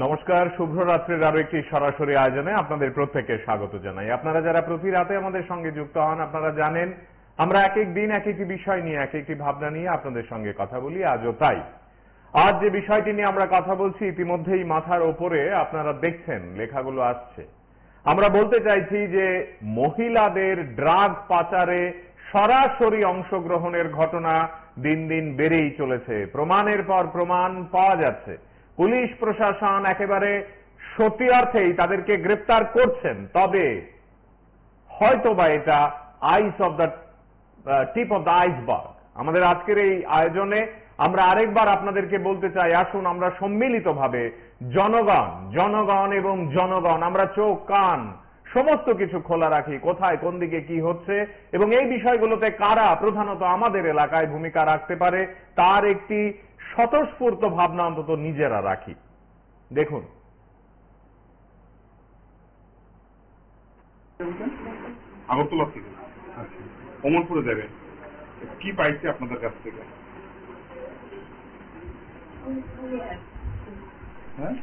নমস্কার, শুভ রাত্রির আরো একটি সরাসরি আয়োজনে আপনাদের প্রত্যেককে স্বাগত জানাই। আপনারা যারা প্রতি রাতে আমাদের সঙ্গে যুক্ত হন, আপনারা জানেন আমরা এক এক দিন এক একটি বিষয় নিয়ে এক একটি ভাবনা নিয়ে আপনাদের সঙ্গে কথা বলি। আজও তাই। আজ যে বিষয়টি নিয়ে আমরা কথা বলছি, ইতিমধ্যেই মাথার ওপরে আপনারা দেখছেন লেখাগুলো আসছে। আমরা বলতে চাইছি যে মহিলাদের ড্রাগ পাচারে সরাসরি অংশগ্রহণের ঘটনা দিন দিন বেড়েই চলেছে। প্রমাণের পর প্রমাণ পাওয়া যাচ্ছে। পুলিশ প্রশাসন একেবারে সত্যি অর্থেই তাদেরকে গ্রেপ্তার করছেন, তবে হয়তোবা এটা eyes of the tip of the iceberg. আমাদের আজকের এই আয়োজনে আমরা আরেকবার আপনাদেরকে বলতে চাই, আসুন আমরা সম্মিলিতভাবে জনগণ এবং জনগণ আমরা চোখ কান সমস্ত কিছু খোলা রাখি, কোথায় কোন দিকে কি হচ্ছে এবং এই বিষয়গুলোতে কারা প্রধানত আমাদের এলাকায় ভূমিকা রাখতে পারে তার একটি স্বতঃস্ফূর্ত ভাবনা অন্তত নিজেরা রাখি। দেখুন, আগরতলা থেকে অমরপুরে যাবেন, কি পাইছে আপনাদের কাছ থেকে? হ্যাঁ,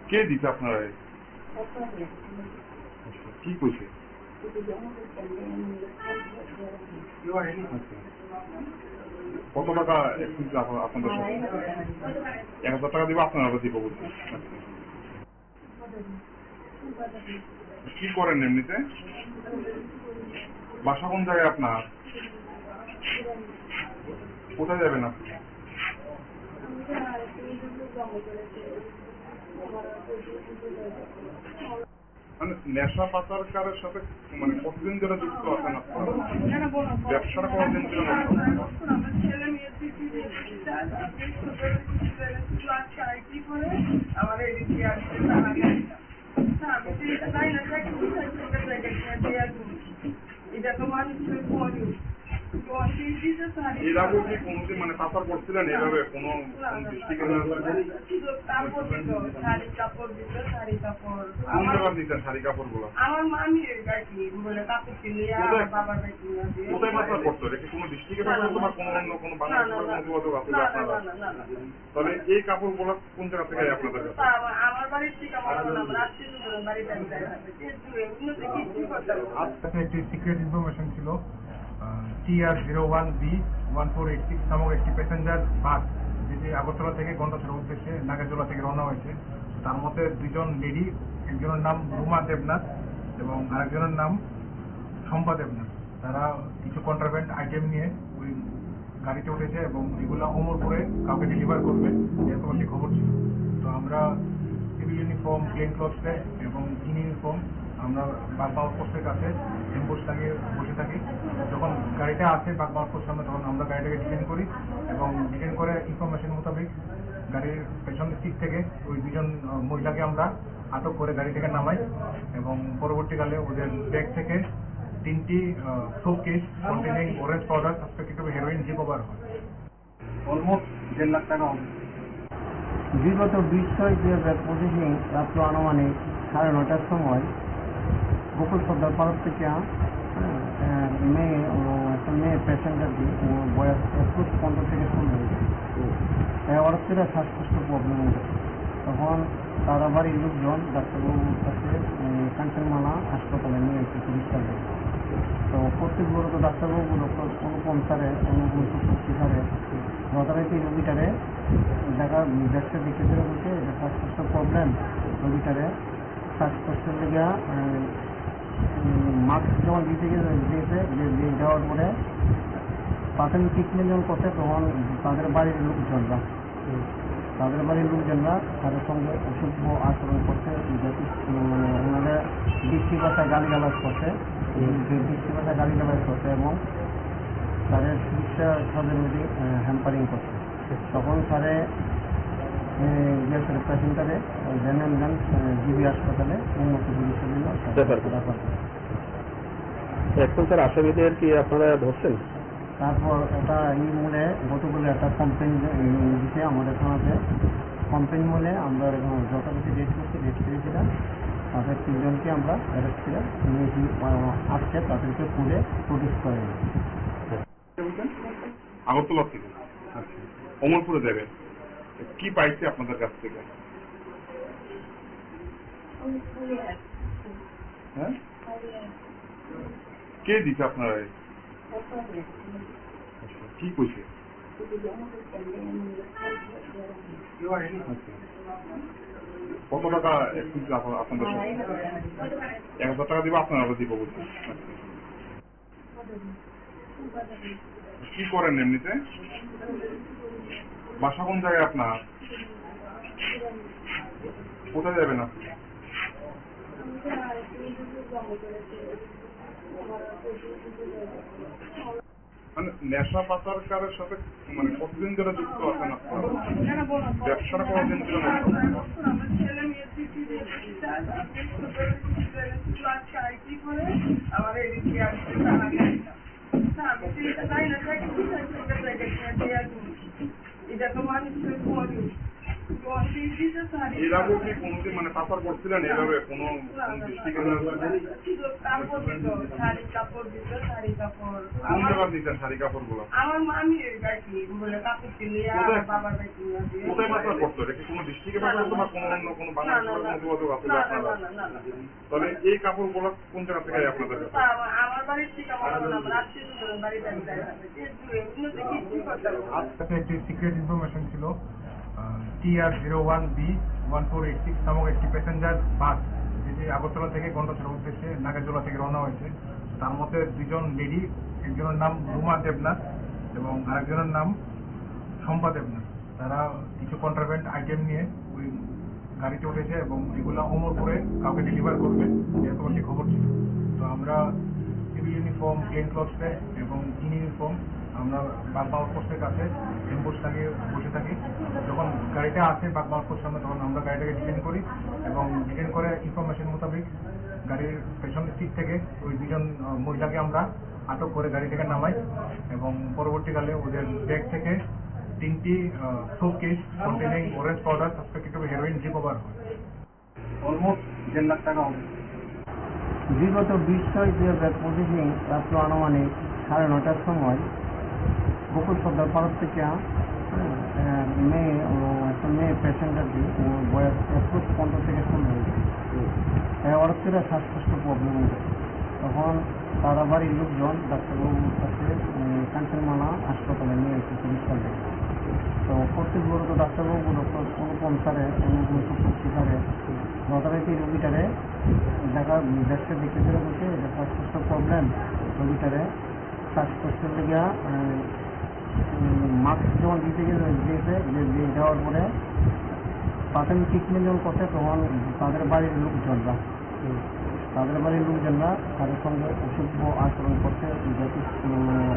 কে দিতে আপনারা? কি কইছে? কত টাকা আপনাদের সাথে? 1000 টাকা দিব, আপনারা দিব বলছে। কি করেন এমনিতে? বাসা কোন জায়গায় আপনার? কোথায় যাবেন আপনি? মানে নেশা পাচারকারের সাথে মানে কতদিন ধরে যুক্ত আছেন আপনারা? ব্যবসাটা কতদিন ধরে? এর আগে কি কোনোদিন মানে পাচার করছিলেন এভাবে কোনো ডিস্ট্রিক্টের? কোন জায়গা দিতেন শাড়ি কাপড় গুলো? আমার মামি বলে কাপড় কিনে বাবার কোথায় পাচার করতো? এটা কি কোনো ডিস্ট্রিক্টে পাচার করতো বা কোনো অন্য কোনো বাংলাদেশের কোনো যোগাযোগ আছে আপনারা? তাহলে এই কাপড় গুলো কোন জায়গা থেকে আপনাদের কাছে? আমার বাড়ির থেকে আমার বাড়িতে একটি সিক্রেট ইনফরমেশন ছিল। TR01B1486 নামক একটি প্যাসেঞ্জার বাস যেটি আগরতলা থেকে গন্ডাছড়ার উদ্দেশ্যে নাগেরজোলা থেকে রওনা হয়েছে। তার মধ্যে দুজন লেডি, একজনের নাম রুমা দেবনাথ এবং আরেকজনের নাম শম্পা দেবনাথ। তারা কিছু কন্ট্রাব্যান্ড আইটেম নিয়ে ওই গাড়িতে উঠেছে এবং এগুলো অমরপুরে কাউকে ডেলিভার করবে, এরকম একটি খবর ছিল। তো আমরা সিভিল ইউনিফর্ম, প্লেন ক্লথ এবং ইউনিফর্ম আমরা বাগমা আউটপোস্টের কাছে এম্বুশ লাগিয়ে বসে থাকি। যখন গাড়িটা আসে বাগমা আউটপোস্ট সামনে, তখন আমরা গাড়িটাকে ডিটেন করি এবং ডিটেন করে ইনফরমেশন মোতাবেক গাড়ির পেছন সিট থেকে ওই দুজন মহিলাকে আমরা আটক করে গাড়ি থেকে নামাই এবং পরবর্তীকালে ওদের ব্যাগ থেকে 3টি showcase containing orange powder suspected heroin recover হয়। অলমোস্ট 1.5 লাখ টাকা হবে। বিগত 20/25 রাত্র আনুমানিক 9:30টার সময় গোকুল সর্দার পাড়ার থেকে একটা মেয়ে প্যাসেঞ্জারটি বয়স 15 থেকে 16 ওর থেকে শ্বাসকষ্ট প্রবলেম হয়েছে। তখন তারা বাড়ির লোকজন ডাক্তারবাবুর কাছে কাঞ্চনমালা হাসপাতালে নিয়ে এসে চিকিৎসা দেয়। তো কর্তৃপক্ষ ডাক্তারবাবু অনুপম স্যারে শক্তি স্যারে যথারীতি রোগীটারে দেখতে বলছে এটা শ্বাসকষ্ট প্রবলেম। রোগীটারে শ্বাসকষ্টের লেগে মাস্ক যখন দিয়ে যাওয়ার পরে প্রাথমিক ট্রিটমেন্ট যখন করছে, তখন তাদের বাড়ির লোকজনরা তাদের সঙ্গে অসভ্য আচরণ করছে, ওনাদের দৃষ্টি ভাষায় গালিগালাজ করছে এবং তাদের চিকিৎসা সাধনে হ্যাম্পারিং করছে। তখন স্যারে প্যাসেঞ্জারে জেনারেল জিবি হাসপাতালে উন্নত চিকিৎসা দিল। এখন স্যার আসামিদের কি আপনারা ধরছেন? তারপর এটা এই মূলে গতকাল একটা কমপ্লেন দিতে আমাদের থানাতে। কমপ্লেন মূলে আমরা যথারীতি রেড করেছিলাম। তাদের 3 জনকে আমরা অ্যারেস্ট করে আসছে, তাদেরকে পুলে প্রডিউস করে। আগরতলা থেকে অমরপুরে যাবেন, কি পাইছে আপনাদের কাছ থেকে? হ্যাঁ, কে দিছে আপনারা? কি কইছে? কত টাকা আপনাদের সাথে? 1000 টাকা দিব, আপনারা দিব বলছেন। কি করেন এমনিতে? বাসা কোন জায়গায় আপনার? কোথায় যাবেন আপনি? মানে নেশা পাচারকারের সাথে মানে কতদিন ধরে যুক্ত আছেন আপনারা? ব্যবসাটা কতদিন ধরে? ছেলে মেয়ে আমার এদিকে আসছে এটা তো মানুষের এরাও কি কোনোদিন মানে পাচার করছিলেন এভাবে কোনো কোন জায়গা দিতেন শাড়ি কাপড় গুলো? আমার মামির গাড়ি বলে কাপড় কিনে বাবার গাড়ি কোথায় পাচার করতো? এটা কি কোনো ডিস্ট্রিক্টে পাচার করতো না কোনো অন্য কোনো বাংলাদেশের কোনো যোগাযোগ আছে আপনারা? তাহলে এই কাপড় গুলো কোন জায়গা থেকে আপনাদের কাছে? আমার বাড়ির থেকে আমার আত্মীয় বাড়িতে একটি সিক্রেট ইনফরমেশন ছিল TR01B1486 নামক একটি প্যাসেঞ্জার বাস যেটি আগরতলা থেকে গন্ডাছড়ার উদ্দেশ্যে নাগেরজোলা থেকে রওনা হয়েছে। তার মধ্যে দুজন লেডি, একজনের নাম রুমা দেবনাথ এবং আরেকজনের নাম শম্পা দেবনাথ। তারা কিছু কন্ট্রাব্যান্ড আইটেম নিয়ে ওই গাড়িতে উঠেছে এবং এগুলো অমরপুরে কাউকে ডেলিভার করবে এরকম একটি খবর ছিল। তো আমরা সিভিল ইউনিফর্ম, প্লেন ক্লথ এবং ইন ইউনিফর্ম আমরা বাগমা আউটপোস্টের কাছে এম্বুশ লাগিয়ে বসে থাকি। যখন গাড়িটা আসে বাগমা আউটপোস্ট সামনে তখন আমরা গাড়িটাকে ডিটেন করি এবং ডিটেন করে ইনফরমেশন মোতাবেক গাড়ির পেছনের সিট থেকে ওই দুজন মহিলাকে আমরা আটক করে গাড়ি থেকে নামাই এবং পরবর্তীকালে ওদের ব্যাগ থেকে 3টি showcase containing orange powder suspected two heroin recover হয়। অলমোস্ট 1.5 লাখ টাকা হবে। বিগত 20/6/2025 রাত্র আনুমানিক 9:30টার সময় গোকুল সর্দার পাড়ার থেকে একটা মেয়ে প্যাসেঞ্জারটি বয়স 15 থেকে 16 হয়েছে। হঠাৎ করে শ্বাসকষ্ট প্রবলেম হয়েছে। তখন তারা বাড়ির লোকজন ডাক্তারবাবুর কাছে কাঞ্চনমালা হাসপাতালে নিয়ে এসে চিকিৎসা দেয়। তো কর্তৃপক্ষ ডাক্তারবাবু ডক্টর অনুপম স্যারের চক্রবর্তী স্যারের যথারীতি রোগীটারে দেখতে বলছে এটা শ্বাসকষ্ট প্রবলেম। রোগীটারে শ্বাসকষ্টের লেগে মাস্ক যখন দিয়েছে দেওয়ার পরে প্রাথমিক ট্রিটমেন্ট যখন করছে তখন তাদের বাড়ির লোকজনরা তাদের সঙ্গে অসভ্য আচরণ করছে,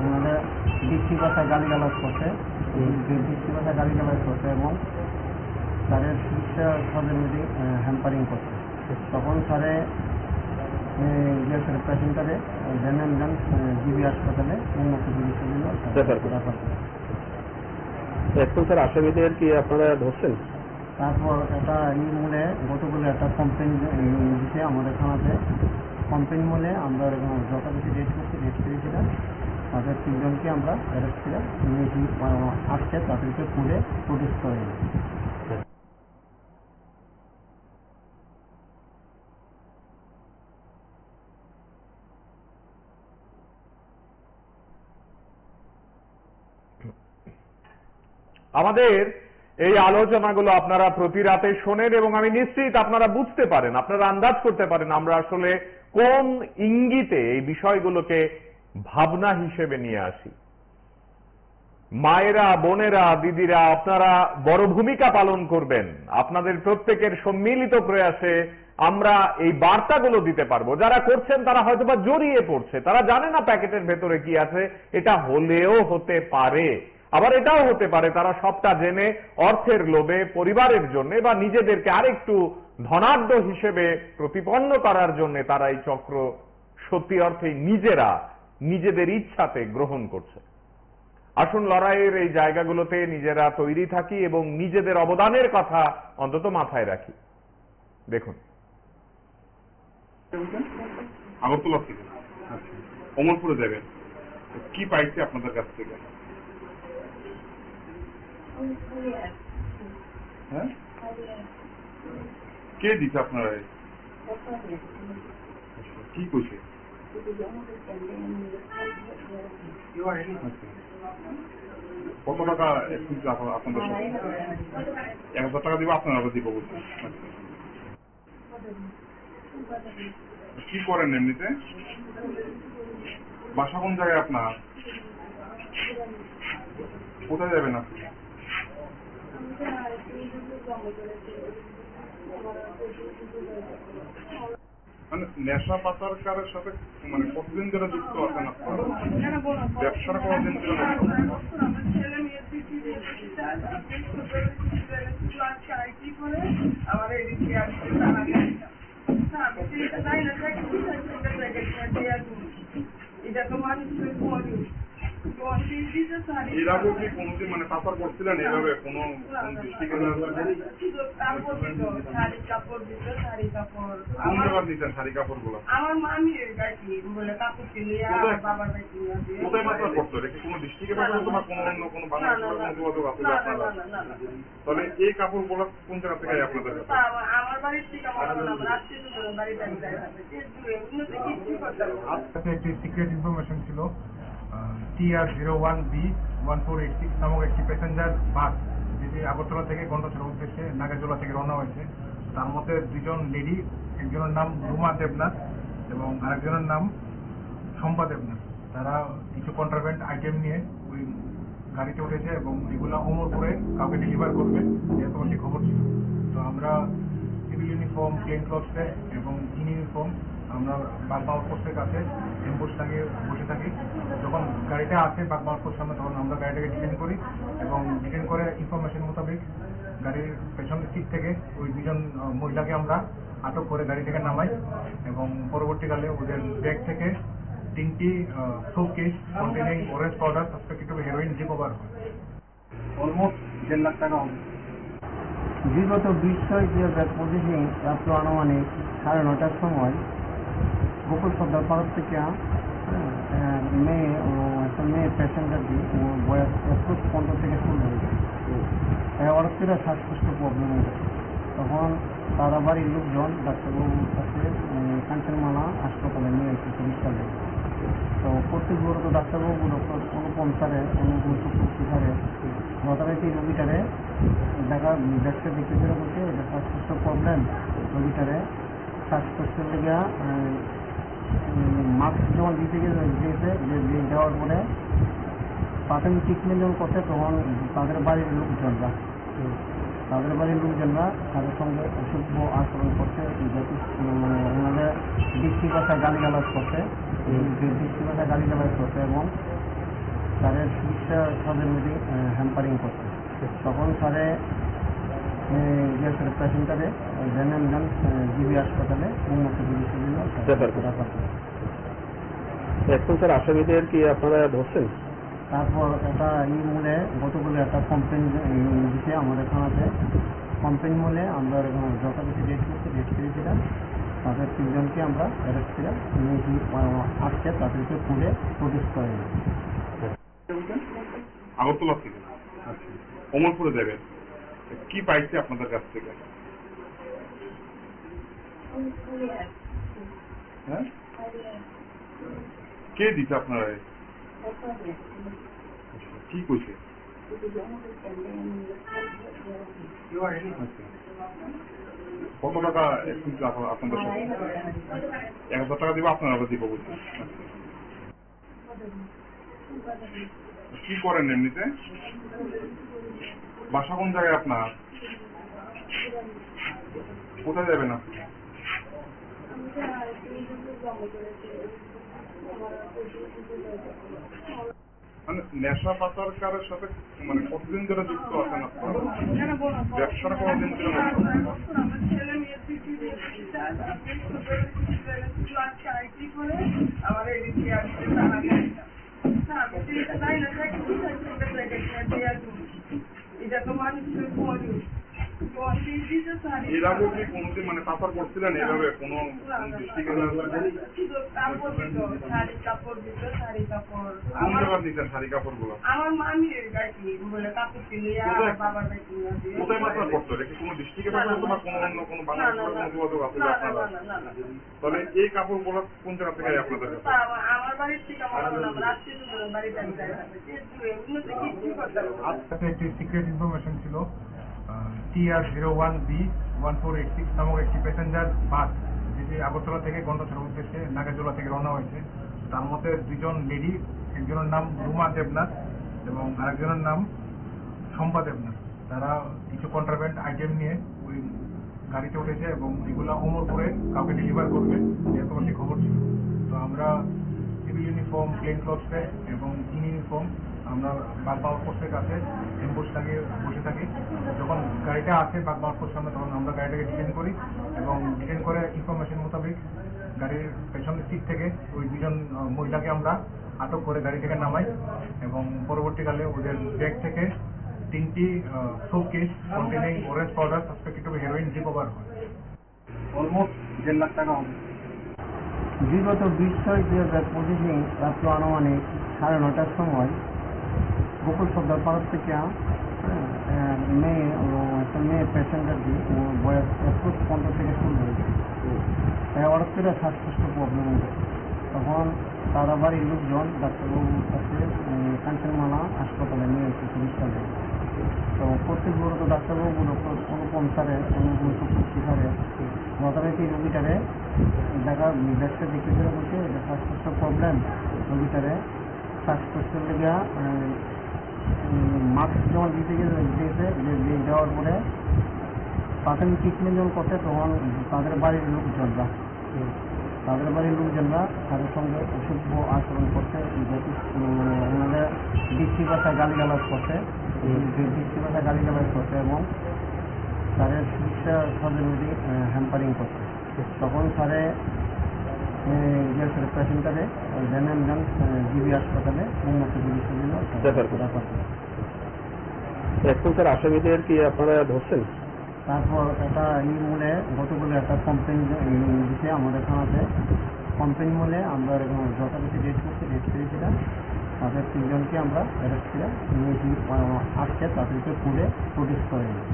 ওনাদের বৃষ্টি ভাষায় গালিগালাজ করছে এবং তাদের চিকিৎসা সরঞ্জাম হ্যাম্পারিং করছে। তখন স্যারে পেশেন্টারে জেনারেল জিবি হাসপাতালে উন্নত চিকিৎসার জন্য রেফার করে। এখন স্যার আসামিদের কি আপনারা ধরছেন? তারপর একটা মূলে গতকাল একটা কমপ্লেন দিচ্ছে আমাদের থানাতে। কমপ্লেন মূলে আমরা যথাযথ রেস্ট করেছিলাম। তাদের 3 জনকে আমরা অ্যারেস্ট করে আসছে তাদেরকে খুলে প্রডিউস করে। আমাদের এই আলোচনাগুলো আপনারা প্রতি রাতে শোনেন এবং আমি নিশ্চিত আপনারা বুঝতে পারেন, আপনারা আন্দাজ করতে পারেন আমরা আসলে কোন ইঙ্গিতে এই বিষয়গুলোকে ভাবনা হিসেবে নিয়ে আসি। মায়েরা, বোনেরা, দিদিরা, আপনারা বড় ভূমিকা পালন করবেন। আপনাদের প্রত্যেকের সম্মিলিত প্রয়াসে আমরা এই বার্তাগুলো দিতে পারবো। যারা করছেন তারা হয়তোবা জড়িয়ে পড়ছে, তারা জানে না প্যাকেটের ভেতরে কি আছে। এটা হলেও হতে পারে, আবার এটাও হতে পারে তারা সবটা জেনে অর্থের লোভে পরিবারের জন্য বা নিজেদেরকে আরেকটু ধনাঢ্য হিসেবে প্রতিপন্ন করার জন্য তারা এই চক্র সত্যি অর্থেই নিজেদের ইচ্ছাতে গ্রহণ করছে। আসুন লড়াইয়ের এই জায়গাগুলোতে নিজেরা তৈরি থাকি এবং নিজেদের অবদানের কথা অন্তত মাথায় রাখি। দেখুন, আগরতলা থেকে অমরপুরে যাবেন, কি পাইছে আপনাদের কাছ থেকে? হ্যাঁ কে দিচ্ছে আপনারা কি কইছে? কত টাকা আপনাদের 1000 টাকা দিব, আপনারা দিব বলছেন। কি করেন এমনিতে? বাসা কোন জায়গায় আপনার? কোথায় যাবেন আপনি? মানে নেশা পাচারকারের সাথে মানে কতদিন ধরে যুক্ত আছেন আপনারা? ব্যবসাটা কতদিন ধরে? আমার ছেলে মেয়ের আমার এদিকে আসছে এটা তো মানুষের এর আগে কি কোনোদিন মানে পাচার করছিলেন এইভাবে কোনো দৃষ্টিকেন্দ্র? শাড়ি কাপড় দিত, শাড়ি কাপড় কোন জায়গা দিতেন শাড়ি কাপড় গুলো? আমার মামির গাইছি বলে কাপড় কিনে বাবার গাইছি কোথায় পাচার করতো? এটা কি কোনো দৃষ্টিকে পাচার করতো না কোনো অন্য কোনো বাংলাদেশের কোনো যোগাযোগ আছে আপনারা? তাহলে এই কাপড় গুলো কোন জায়গা থেকে আপনাদের কাছে? আমার বাড়ির থেকে আমার আত্মীয় বাড়িতে আমি যাই কিছু করতে কাছে একটি সিক্রেট ইনফরমেশন ছিল TR01B1486 নামক একটি প্যাসেঞ্জার বাস যেটি আগরতলা থেকে গন্ডাছড়া উদ্দেশ্যে নাগেরজোলা থেকে রওনা হয়েছে। তার মধ্যে দুজন লেডি, একজনের নাম রুমা দেবনাথ এবং আরেকজনের নাম শম্পা দেবনাথ। তারা কিছু কন্ট্রাব্যান্ড আইটেম নিয়ে ওই গাড়িতে উঠেছে এবং এগুলো অমরপুরে কাউকে ডেলিভার করবে, যেহেতু একটি খবর ছিল। তো আমরা সিভিল ইউনিফর্ম, প্লেন ক্লথস এবং ইন ইউনিফর্ম আমরা বাগমা আউটপোস্টের কাছে এম্বুশ লাগিয়ে বসে থাকি। যখন গাড়িটা আসে বাগমা আউটপোস্ট সামনে, তখন আমরা গাড়িটাকে ডিটেন করি এবং ডিটেন করে ইনফরমেশন মোতাবেক গাড়ির পেছনের সিট থেকে ওই দুজন মহিলাকে আমরা আটক করে গাড়ি থেকে নামাই এবং পরবর্তীকালে ওদের ব্যাগ থেকে 3টি showcase containing orange powder suspected two heroin recover হয়। অলমোস্ট 1.5 লাখ টাকা হবে। বিগত 20/2025 রাত্র আনুমানিক 9:30টার সময় গোকুল সর্দার পাড়ার থেকে একটা মেয়ে প্যাসেঞ্জার দিয়ে ওর বয়স 15 থেকে 16 হয়েছে। অর্থেরা শ্বাসকষ্ট প্রবলেম হয়েছে। তখন তারা বাড়ির লোকজন ডাক্তারবাবুর কাছে কাঞ্চনমালা হাসপাতালে নিয়ে এসে চিকিৎসা দেয়। তো কর্তৃপক্ষ ডাক্তারবাবু ডক্টর অনুপম স্যারের চক্রবর্তী স্যারের যথারীতি রোগীটারে দেখতে শুরু করছে। এটা শ্বাসকষ্ট প্রবলেম, রোগীটারে শ্বাসকষ্টের লেগে মাস্ক যখন দিয়েছে দেওয়ার পরে প্রাথমিক ট্রিটমেন্ট যখন করছে, তখন তাদের বাড়ির লোকজনরা তাদের সঙ্গে অসভ্য আচরণ করছে, মানে ওনাদের দৃষ্টি ভাষা গালিগালাজ করছে এবং তাদের চিকিৎসা তাদের মধ্যে হ্যাম্পারিং করছে। তখন স্যারে পেশেন্টারে জেনারেল জিবি হাসপাতালে উন্নত চিকিৎসার জন্য রাখা। এখন স্যার আসামিদের কি আপনারা ধরছেন? তারপর একটা মূলে গতকাল একটা কমপ্লেন দিতে আমাদের থানাতে, কমপ্লেন মূলে আমরা যথাযথি রেট করেছিলাম। তাদের 3 জনকে আমরা অ্যারেস্ট করে আজকে তাদেরকে পুলে প্রডিউস করে নিই। আগরতলা থেকে অমরপুরে যাবেন, কি পাইছে আপনাদের কাছ থেকে? হ্যাঁ কে দিচ্ছে আপনারা কি কইছে? কত টাকা আপনাদের 1000 টাকা দিব, আপনারা দিব বলছেন। কি করেন এমনিতে? বাসা কোন জায়গায় আপনার? কোথায় যাবেন আপনি? মানে নেশা পাচারকারের সাথে মানে কতদিন ধরে যুক্ত আছেন আপনারা? ব্যবসাটা কতদিন ধরে? আমার ছেলে মেয়ের আমার এদিকে আসছে এটা তো মানুষের এর আগে কি কোনোদিন মানে পাচার করছিলেন এভাবে কোনো ডিস্ট্রিক্টে? শুধু কাপড় দিত, শাড়ি কাপড় দিত, শাড়ি কাপড়। কোন জায়গা দিতেন শাড়ি কাপড় গুলো? আমার মামির গাড়ি বলে কাপড় কিনে বাবার গাড়ি কিনে। কোথায় পাচার করতো? এটা কি কোনো ডিস্ট্রিক্টে পাচার করতো বা কোনো অন্য কোনো বাংলাদেশের কোনো যোগাযোগ আছে আপনারা? তাহলে এই কাপড় গুলো কোন জায়গা থেকে আপনাদের কাছে? আমার বাড়ির থেকে আমার আত্মীয় বাড়িতে আমি যাই উন্নতি কি করতে হবে? আজকে একটি সিক্রেট ইনফরমেশন ছিল TR01B1486 নামক একটি প্যাসেঞ্জার বাস যেটি আগরতলা থেকে গন্ডাছড়ার উদ্দেশ্যে নাগেরজোলা থেকে রওনা হয়েছে। তার মধ্যে দুজন লেডি, একজনের নাম রুমা দেবনাথ এবং আরেকজনের নাম শম্পা দেবনাথ। তারা কিছু কন্ট্রাব্যান্ড আইটেম নিয়ে ওই গাড়িতে উঠেছে এবং এগুলো অমরপুরে কাউকে ডেলিভার করবে এরকম একটি খবর ছিল। তো আমরা সিভিল ইউনিফর্ম, প্লেন ক্লথসে এবং ইন ইউনিফর্ম আমরা বাগমা আউটপোস্টের কাছে এম্বুশ লাগিয়ে বসে থাকি। যখন গাড়িটা আসে বাগমা আউটপোস্ট সামনে তখন আমরা গাড়িটাকে ডিটেন করি এবং ডিটেন করে ইনফরমেশন মোতাবেক গাড়ির পেছনের সিট থেকে ওই দুজন মহিলাকে আমরা আটক করে গাড়ি থেকে নামাই এবং পরবর্তীকালে ওদের ব্যাগ থেকে 3টি showcase containing orange powder suspected two heroin recover হয়। অলমোস্ট 1.5 লাখ টাকা হবে। বিগত 20/6/2025 রাত্র আনুমানিক 9:30টার সময় গোকুল সর্দার পাড়ার থেকে একটা মেয়ে প্যাসেঞ্জারটি বয়স 21-15 থেকে শুরু হয়েছে। হঠাৎ করে শ্বাসকষ্ট প্রবলেম হয়েছে। তখন তারা বাড়ির লোকজন ডাক্তারবাবুর কাছে কাঞ্চনমালা হাসপাতালে নিয়ে এসে চিকিৎসা দেয়। তো প্রত্যেক বড় তো ডাক্তারবাবু ডক্টর অনুপম স্যারের স্যারে যথারীতি রোগীটারে দেখতে দেখতে বলছে এটা শ্বাসকষ্ট প্রবলেম। রোগীটারে শ্বাসকষ্ট লেগে মাস্ক যখন দিয়েছে দেওয়ার পরে প্রাথমিক ট্রিটমেন্ট যখন করছে তখন তাদের বাড়ির লোকজনরা তাদের সঙ্গে অসভ্য আচরণ করছে, ওনাদের বৃষ্টি ভাষা গালিগালাজ করছে এবং তাদের চিকিৎসা সহযোগী হ্যাম্পারিং করছে। তখন স্যারে পেশেন্টারে জেনারেলগঞ্জ জিবি হাসপাতালে উন্নত চিকিৎসা দিল। এখন স্যার আসামিদের কি আপনারা ধরছেন? তারপর একটা মূলে গতকালে একটা কমপ্লেন দিতে আমাদের থানাতে কমপ্লেন মূলে আমরা যথারীতি রেড করেছিলাম। তাদের 3জনকে আমরা অ্যারেস্ট করে আসছে তাদেরকে পুলে প্রডিউস করে নিই।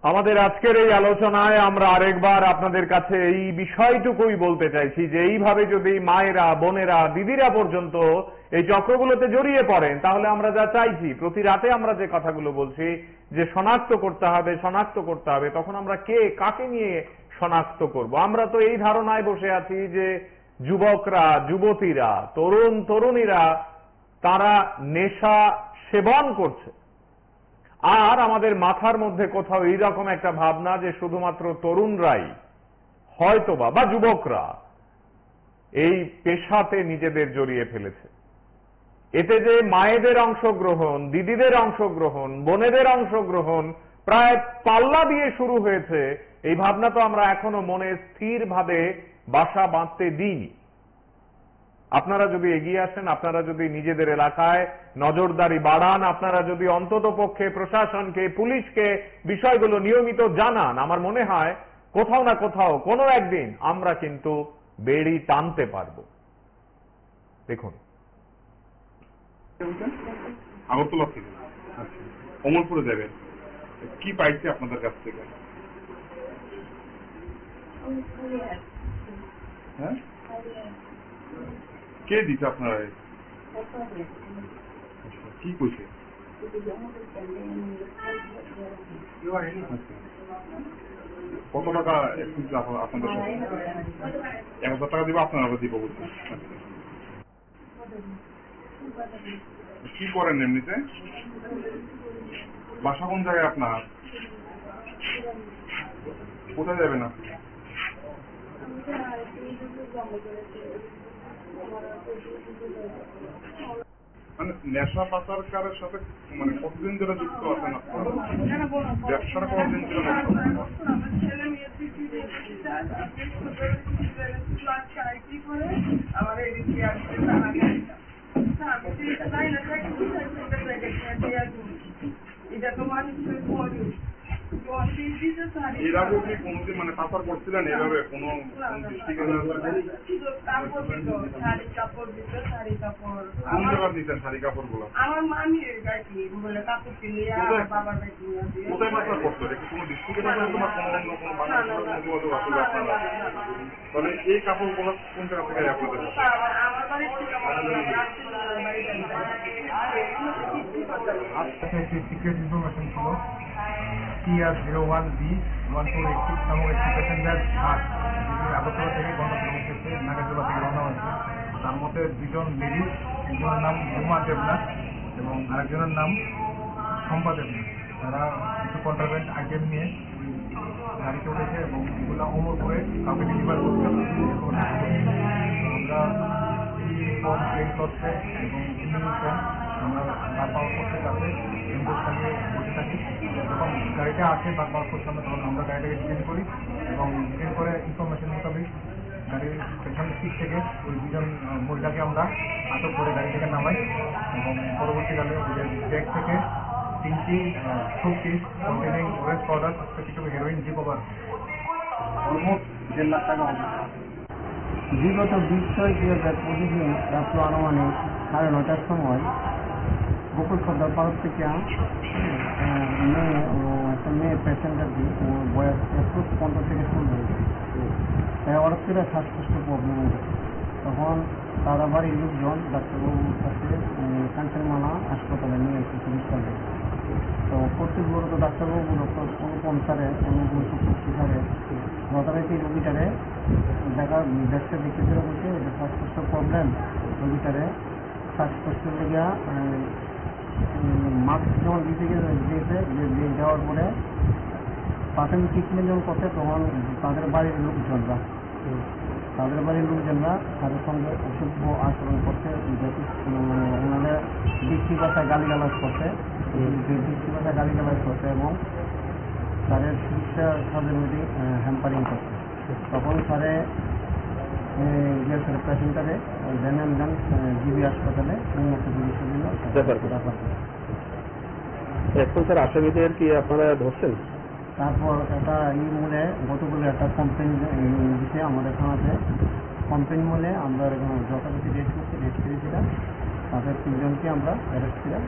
আমাদের আজকের এই আলোচনায় আমরা আরেকবার আপনাদের কাছে এই বিষয়টুকুই বলতে চাইছি যে এইভাবে যদি মায়েরা, বোনেরা, দিদিরা পর্যন্ত এই চক্রগুলোতে জড়িয়ে পড়েন তাহলে আমরা যা চাইছি প্রতি রাতে আমরা যে কথাগুলো বলছি যে শনাক্ত করতে হবে, তখন আমরা কে কাকে নিয়ে শনাক্ত করব? আমরা তো এই ধারণায় বসে আছি যে যুবকরা, যুবতীরা, তরুণীরা তারা নেশা সেবন করছে। আর আমাদের মাথার মধ্যে কোথাও এইরকম একটা ভাবনা যে শুধুমাত্র তরুণরাই হয়তোবা বা যুবকরা এই পেশাতে নিজেদের জড়িয়ে ফেলেছে। এতে যে মায়েদের অংশগ্রহণ, দিদিদের অংশগ্রহণ, বোনেদের অংশগ্রহণ প্রায় পাল্লা দিয়ে শুরু হয়েছে, এই ভাবনা তো আমরা এখনো মনে স্থিরভাবে বাসা বাঁধতে দিইনি। আপনারা যদি এগিয়ে আসেন, আপনারা যদি নিজেদের এলাকায় নজরদারি বাড়ান, আপনারা যদি অন্তত পক্ষে প্রশাসনকে, পুলিশকে বিষয়গুলো নিয়মিত জানান, আমার মনে হয় কোথাও না কোথাও কোনো একদিন আমরা কিন্তু বেড়ি টানতে পারবো। দেখুন, আগরতলা থেকে অমরপুরে যাবেন, কি পাইছে আপনাদের কাছ থেকে? হ্যাঁ, কে দিচ্ছে আপনারা? কি কইছে? কত টাকা আপনাদের? 1000 টাকা দিব, আপনারা দিব বলছেন। কি করেন এমনিতে? বাসা কোন জায়গায় আপনার? কোথায় যাবেন আপনি? মানে নেশা পাচারকারের সাথে মানে কতদিন ধরে যুক্ত আছেন আপনারা? ব্যবসাটা কতদিন ধরে? ছেলে মেয়ে আমার এই আমি তো এটা জানি না থাকি এটা তো মানুষের মরি এর আগে কি কোনোদিন মানে পাচার করছিলেন এভাবে কোনো কাপড় দিত শাড়ি কাপড় দিত শাড়ি কাপড় কোন জায়গা দিতেন শাড়ি কাপড় গুলো আমার মামির গাড়ি বলে কাপড় কিনে আমার বাবার গাড়ি কোথায় পাচার করতো এটা কি কোনো ডিস্ট্রিক্টে পাচার করতো না কোনো অন্য কোনো বাংলাদেশের কোনো যোগাযোগ আছে আপনারা তাহলে এই কাপড় গুলো কোন জায়গা থেকে আপনাদের আমার বাড়ির থেকে আজকে একটি সিক্রেট ইনফরমেশন ছিল TR01B1486 নামক একটি প্যাসেঞ্জার বাস যেটি আগরতলা থেকে গন্ডাছড়া উদ্দেশ্যে নাগেরজোলা থেকে রওনা হয়েছে। তার মধ্যে দুজন লেডি, একজনের নাম রুমা দেবনাথ এবং আরেকজনের নাম শম্পা দেবনাথ। তারা কিছু কন্ট্রাব্যান্ড আইটেম নিয়ে ওই গাড়িতে উঠেছে এবং এগুলো ওমর করে কাউকে ডেলিভার করছে। আমরা ইউনিফর্ম প্লেন করছে এবং ইউনিফর্ম আমরা বার পাওয়ার করতে কাছে ইনভোট থাকিয়ে বসে থাকি। যখন গাড়িটা আসে বার পাওয়ার করতে আমরা তখন আমরা গাড়িটাকে ডিটেন করি এবং ডিটেন করে ইনফরমেশন মোতাবেক গাড়ির পেছন সিট থেকে ওই দুজন মহিলাকে আমরা আটক করে গাড়ি থেকে নামাই এবং পরবর্তীকালে ওদের ব্যাগ থেকে 3টি সুটকেস কন্টেনিং ওয়েস্ট পাউডার কিছু হেরোইন রিকভার অলমোস্ট 1.5 লাখ টাকা হবে। বিগত 20/6/2025 রাত্র আনুমানিক 9:30টার সময় গোকুল সর্দার পার্ক থেকে একটা মেয়ে প্যাসেঞ্জারকে ওর বয়স 15 থেকে 16 হয়েছে। তাই হঠাৎ করে শ্বাসকষ্ট প্রবলেম হয়েছে। তখন তারা বাড়ির লোকজন ডাক্তারবাবুর কাছে কাঞ্চনমালা হাসপাতালে নিয়ে এসে চিকিৎসা দেয়। তো কর্তৃপক্ষ ডাক্তারবাবু ডক্টর অনুপম স্যারের স্যারের যথারীতি রোগীটারে দেখতে শুরু করছে এটা শ্বাসকষ্ট প্রবলেম। রোগীটারে শ্বাসকষ্ট লেগে মাস্ক যখন দেওয়ার পরে প্রাথমিক ট্রিটমেন্ট যখন করছে তখন তাদের বাড়ির লোকজনরা তাদের সঙ্গে অসভ্য আচরণ করছে, ওনাদের বৃষ্টি ভাষায় গালিগালাজ করছে এবং তাদের চিকিৎসা তাদের মধ্যে হ্যাম্পারিং করছে। তখন স্যারে গিয়েছিল পেশেন্টারে দেন জিবি হাসপাতালে উন্নত চিকিৎসার জন্য রেফার করে। এখন স্যার আসামিদের কি আপনারা ধরছেন? তারপর একটা মূলে গতকাল একটা কমপ্লেন দিতে আমাদের থানাতে কমপ্লেন মূলে আমরা যথারীতি রেস্ট করেছিলাম। তাদের 3জনকে আমরা অ্যারেস্ট করে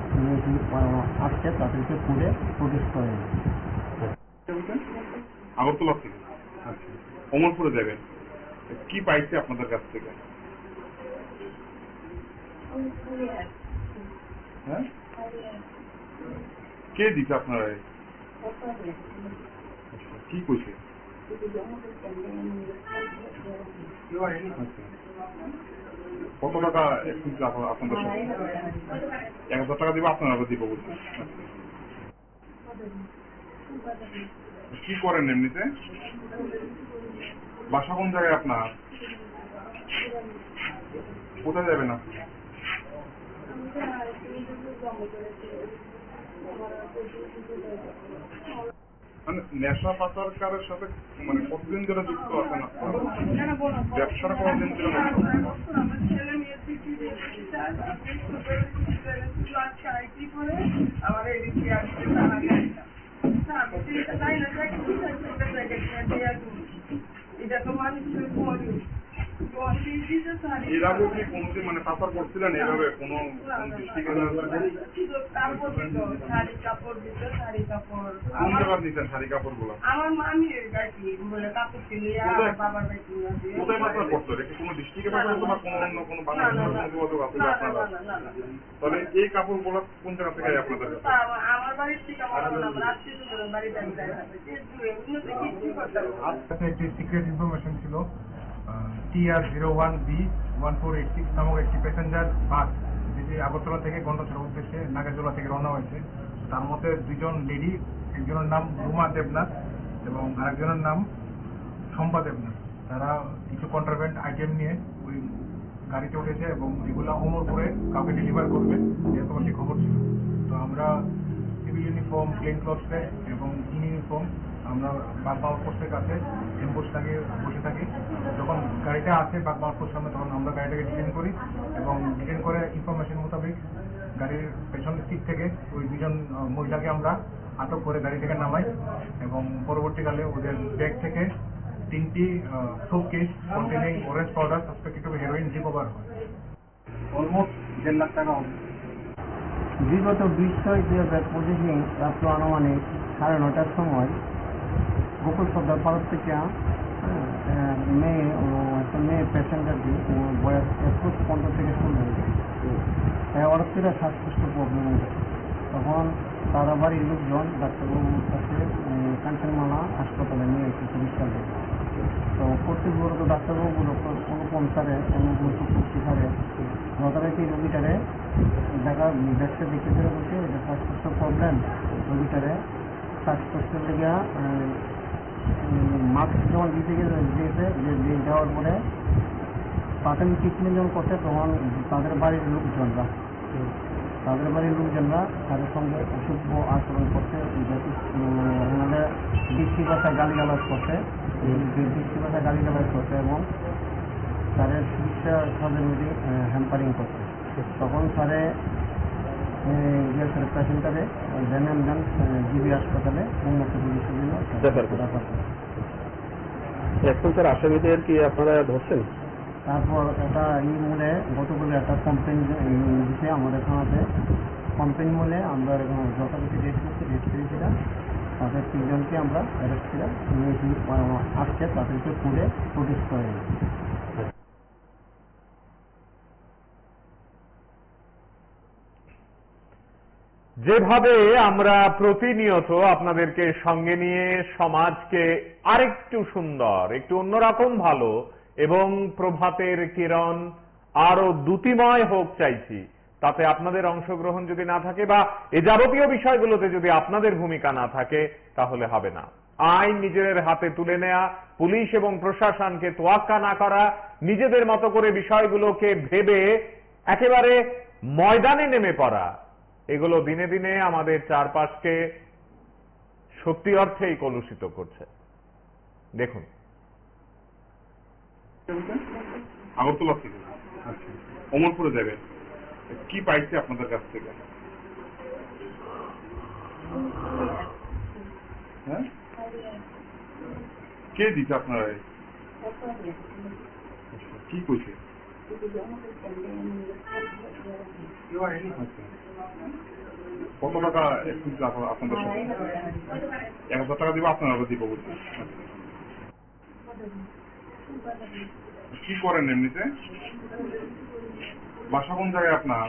আজকে তাদেরকে পুরে প্রডিউস করে আগরতলা থেকে আচ্ছা অমরপুরে যাবেন কি পাইছে আপনাদের কাছ থেকে? হ্যাঁ কে দিচ্ছে আপনারা কি কইছে? কত টাকা আপনাদের 1000 টাকা দিব আপনারা দিব বলছেন। কি করেন এমনিতে? বাসা কোন জায়গায় আপনার? কোথায় যাবেন আপনি? মানে নেশা পাচারকারের সাথে মানে কতদিন ধরে যুক্ত আছেন আপনারা? ব্যবসাটা কতদিন ধরে ছেলে মেয়ে আমার এদিকে আসছে এটা তো মানুষের মরি এর আগে কি কোনোদিন মানে পাচার করছিলেন এভাবে কোনো ডিস্ট্রিক্টে কাপড় দিত শাড়ি কাপড় দিত শাড়ি কাপড় কোন জায়গা দিতেন শাড়ি কাপড় গুলো? আমার মামির গাড়ি বলে কাপড় কিনে আমার বাবার গাড়ি কোথায় পাচার করতো এটা কি কোনো ডিস্ট্রিক্টে পাচার করতো না কোনো অন্য কোনো বাংলাদেশের কোনো যোগাযোগ আছে আপনারা তাহলে এই কাপড় গুলো কোন জায়গা থেকে আপনাদের আমার বাড়ির থেকে আমার আত্মীয় বাড়িতে আজকে একটি সিক্রেট ইনফরমেশন ছিল TR01B1486 নামক একটি প্যাসেঞ্জার বাস যেটি আগরতলা থেকে গন্ডাছড়া উদ্দেশ্যে নাগেরজোলা থেকে রওনা হয়েছে। তার মধ্যে দুজন লেডি, একজনের নাম রুমা দেবনাথ এবং আরেকজনের নাম শম্পা দেবনাথ। তারা কিছু কন্ট্রাব্যান্ড আইটেম নিয়ে ওই গাড়িতে উঠেছে এবং এগুলো ওমর করে কাউকে ডেলিভার করবে এরকম একটি খবর ছিল। তো আমরা সিভিল ইউনিফর্ম প্লেন ক্লথে এবং ইউনিফর্ম আমরা বার পাওয়ার পোস্টের কাছে এম্বুশ লাগিয়ে বসে থাকি। যখন গাড়ি গাড়িটা আসে বাগমালপুর সামনে তখন আমরা গাড়িটাকে ডিটেন করি এবং ডিটেন করে ইনফরমেশন মোতাবেক গাড়ির পেছনের সিট থেকে ওই দুজন মহিলাকে আমরা আটক করে গাড়ি থেকে নামাই এবং পরবর্তীকালে ওদের ব্যাগ থেকে 3টি showcase containing orange powder suspected two heroin recover হয়। অলমোস্ট 1.5 লাখ টাকা হবে। বিগত 20/6/2025 রাত্র আনুমানিক 9:30টার সময় গোকুল সর্দার পাড়ার থেকে একটা মেয়ে প্যাসেঞ্জারটি বয়স 21-15 থেকে শুরু হয়েছে। ওর থেকে শ্বাসকষ্ট প্রবলেম হয়েছে। তখন তারা বাড়ির লোকজন ডাক্তারবাবুর কাছে কাঞ্চনমালা হাসপাতালে নিয়ে এসে চিকিৎসা দেয়। তো কর্তৃপক্ষ ডাক্তারবাবু ডক্টর অনুপম স্যারে এবং চক্রবর্তী স্যারে যথারীতি রোগীটারে দেখতে বলছে এটা শ্বাসকষ্ট প্রবলেম। রোগীটারে শ্বাসকষ্টের লেগে মাস্ক যখন দিয়েছে দেওয়ার পরে প্রাথমিক ট্রিটমেন্ট যখন করছে তখন তাদের বাড়ির লোকজনরা তাদের সঙ্গে অসভ্য আচরণ করছে, ওনাদের বৃষ্টি ভাষায় গালিগালাজ করছে এবং তাদের চিকিৎসা সরঞ্জামে হ্যাম্পারিং করছে। তখন স্যারে গিয়েছিল পেশেন্টারে দেন জিবি হাসপাতালে উন্নত চিকিৎসার জন্য রেফার করে। এখন স্যার আসামিদের কি আপনারা ধরছেন? তারপর এটা মূলে গতকালে একটা কমপ্লেন দিচ্ছে আমাদের থানাতে। কমপ্লেন মূলে আমরা যথারীতি রেস্ট করেছিলাম। তাদের 3জনকে আমরা অ্যারেস্ট করে আসছে তাদেরকে পুরে প্রডিউস করে। যেভাবে আমরা প্রতিনিয়ত আপনাদেরকে সঙ্গে নিয়ে সমাজকে আরেকটু সুন্দর, একটু অন্যরকম ভালো এবং প্রভাতের কিরণ আরো দ্যুতিময় হোক চাইছি, তাতে আপনাদের অংশগ্রহণ যদি না থাকে বা এ যাবতীয় বিষয়গুলোতে যদি আপনাদের ভূমিকা না থাকে তাহলে হবে না। আইন নিজেদের হাতে তুলে নেয়া, পুলিশ এবং প্রশাসনকে তোয়াক্কা না করা, নিজেদের মতো করে বিষয়গুলোকে ভেবে একেবারে ময়দানে নেমে পড়া, এগুলো দিনে দিনে আমাদের চারপাশকে সত্যি অর্থেই কলুষিত করছে। দেখুন, আগরতলা থেকে অমরপুরে যাবেন, কি পাইছে আপনাদের কাছ থেকে? হ্যাঁ, কে দিচ্ছে আপনারা? কি কইছে? কত টাকা আপনাদের সাথে? 1000 টাকা দিব, আপনারা দিব বলছেন। কি করেন এমনিতে? বাসা কোন জায়গায় আপনার?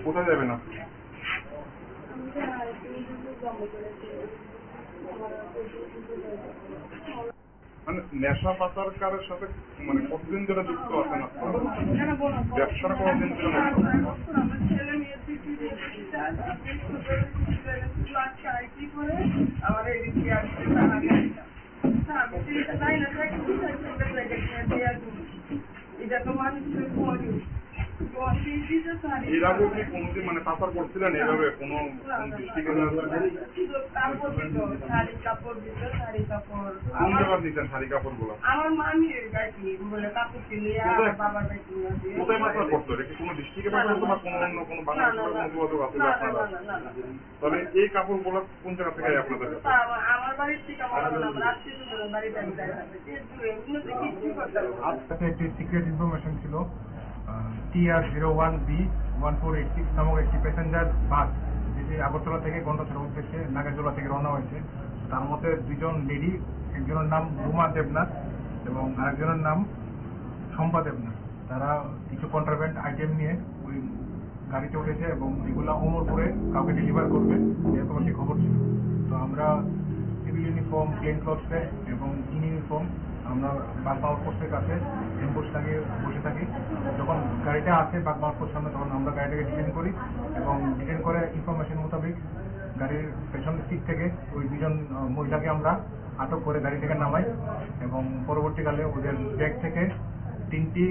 কোথায় যাবেন আপনি? মানে নেশা পাচারকারের সাথে মানে কতদিন ধরে যুক্ত আছেন আপনারা? ব্যবসাটা কতদিন ধরে? ছেলে মেয়ে আমার এটা তো মানুষের এর আগে কি কোনোদিন মানে পাচার করছিলেন এভাবে কোনো ডিস্ট্রিক্টে? শাড়ি কাপড় দিত, শাড়ি কাপড় কোন জায়গায় দিতেন শাড়ি কাপড় গুলো? আমার মামির গাড়ি বলে কাপড় কিনে বাবার গাড়ি কোথায় পাচার করতো? এটা কি কোনো ডিস্ট্রিক্টে পাচার করতো বা কোনো অন্য কোনো বাংলাদেশের কোনো যোগাযোগ আছে আপনারা? তাহলে এই কাপড় গুলো কোন জায়গা থেকে আপনাদের? আমার বাড়ির থেকে আমার আত্মীয় বাড়িতে আজকে একটি সিক্রেট ইনফরমেশন ছিল। TR01B1486 নামক একটি প্যাসেঞ্জার বাস যেটি আগরতলা থেকে গন্ডাছড়া উদ্দেশ্যে নাগেরজোলা থেকে রওনা হয়েছে। তার মধ্যে 2জন লেডি, একজনের নাম রুমা দেবনাথ এবং আরেকজনের নাম শম্পা দেবনাথ। তারা কিছু কন্ট্রাব্যান্ড আইটেম নিয়ে ওই গাড়িতে উঠেছে এবং এগুলো অমরপুরে কাউকে ডেলিভার করবে, এরকম একটি খবর ছিল। তো আমরা সিভিল ইউনিফর্ম, প্লেন ক্লথস এবং ইউনিফর্ম আমরা বাগমালপুরের কাছে এম্বুশ লাগিয়ে বসে থাকি। যখন গাড়িটা আসে বাগমালপুর সামনে তখন আমরা গাড়িটাকে ডিটেন করি এবং ডিটেন করে ইনফরমেশন মোতাবেক গাড়ির পেছনের সিট থেকে ওই 2জন মহিলাকে আমরা আটক করে গাড়ি থেকে নামাই এবং পরবর্তীকালে ওদের ব্যাগ থেকে 3টি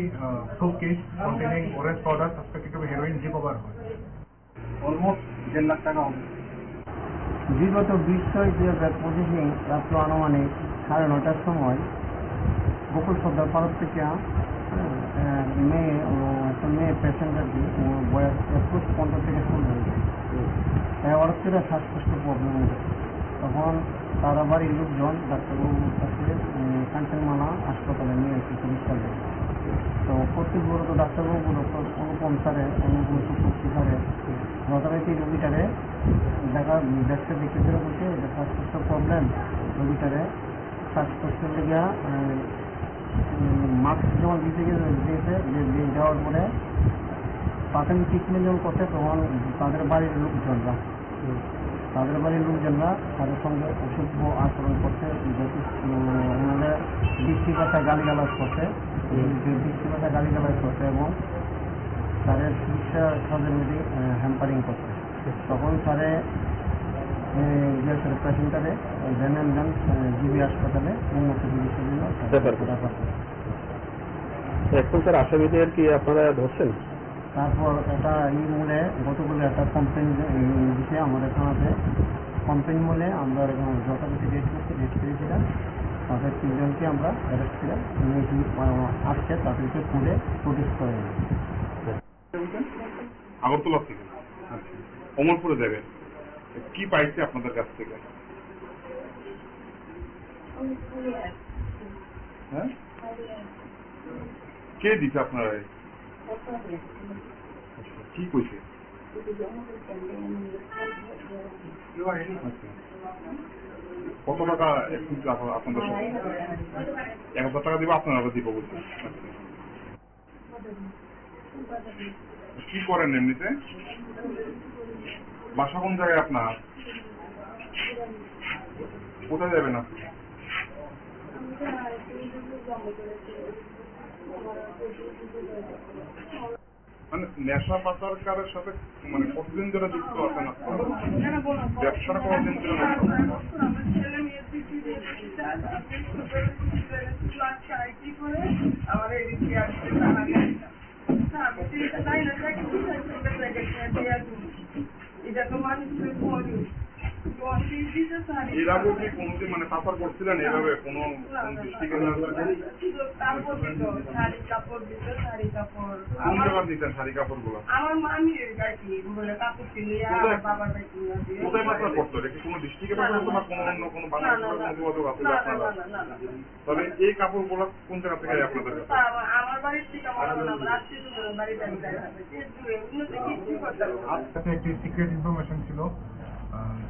showcase containing orange powder suspected two heroin recover হয়। অলমোস্ট 1.5 লাখ টাকা হবে। বিগত 20/6/2025 রাত্র আনুমানিক 9:30টার সময় গোকুল সর্দার পাড়ার থেকে একটা মেয়ে প্যাসেঞ্জার বয়স 21-15 থেকে শুরু হয়েছে। ওর থেকে শ্বাসকষ্টের প্রবলেম হয়ে গেছে। তখন তারা বাড়ির লোকজন ডাক্তারবাবুর কাছে কাঞ্চনমালা হাসপাতালে নিয়ে এসে চিকিৎসা দেয়। তো কর্তৃপক্ষ তো ডাক্তারবাবু ডক্টর অনুপম স্যারে সুপুষ্টি স্যারে যথারীতি রোগীটারে দেখতে বলছে এটা শ্বাসকষ্টের প্রবলেম। রোগীটারে শ্বাসকষ্টের লেগে মাস্ক যখন দিয়েছে দেওয়ার পরে প্রাথমিক ট্রিটমেন্ট যখন করছে তখন তাদের বাড়ির লোকজনরা তাদের সঙ্গে অসভ্য আচরণ করছে, ওনাদের বৃষ্টি ভাষায় গালিগালাজ করছে এবং তাদের চিকিৎসা সার্জেন্টি হ্যাম্পারিং করছে। তখন স্যারে পেশেন্টারে জেনারেল জিবি হাসপাতালে উন্নত চিকিৎসার জন্য এখন স্যার আসামিদের কি আপনারা ধরছেন? তারপর একটা মূলে গতকালে একটা কমপ্লেন দিচ্ছে আমাদের থানাতে। কমপ্লেন মূলে আমরা যথাযথ রেস্ট করেছিলাম। তাদের 3 জনকে আমরা অ্যারেস্ট করে আসছে তাদেরকে পুলে প্রডিউস করে নিই। আগরতলা থেকে অমরপুরে যাবেন, কি পাইছে আপনাদের কাছ থেকে? হ্যাঁ, কে দিচ্ছে আপনারা? কি কইছে? কত টাকা আপনাদের 1000 টাকা দিব, আপনারা দিব বলছেন। কি করেন এমনিতে? বাসা কোন জায়গায় আপনার? কোথায় যাবেন আপনি? মানে নেশা পাচারকারের সাথে মানে কতদিন ধরে যুক্ত আছেন আপনারা? ব্যবসাটা কতদিন ধরে? এর আগে কি কোনোদিন মানে পাচার করছিলেন এভাবে কোনো ডিস্ট্রিক্টের? কোন জায়গা দিতেন শাড়ি কাপড় গুলো? আমার মামির গাড়ি বলে কাপড় কিনে বাবার গাড়ি কোথায় পাচার করতো? এটা কি কোনো ডিস্ট্রিক্টে পাচার করতো না কোনো অন্য কোনো বাংলাদেশের যোগাযোগ আছে আপনারা? তাহলে এই কাপড় গুলো কোন জায়গা থেকে আপনাদের কাছে? আমার বাড়ির থেকে আমার রাত্রি বাড়িতে একটি সিক্রেট ইনফরমেশন ছিল।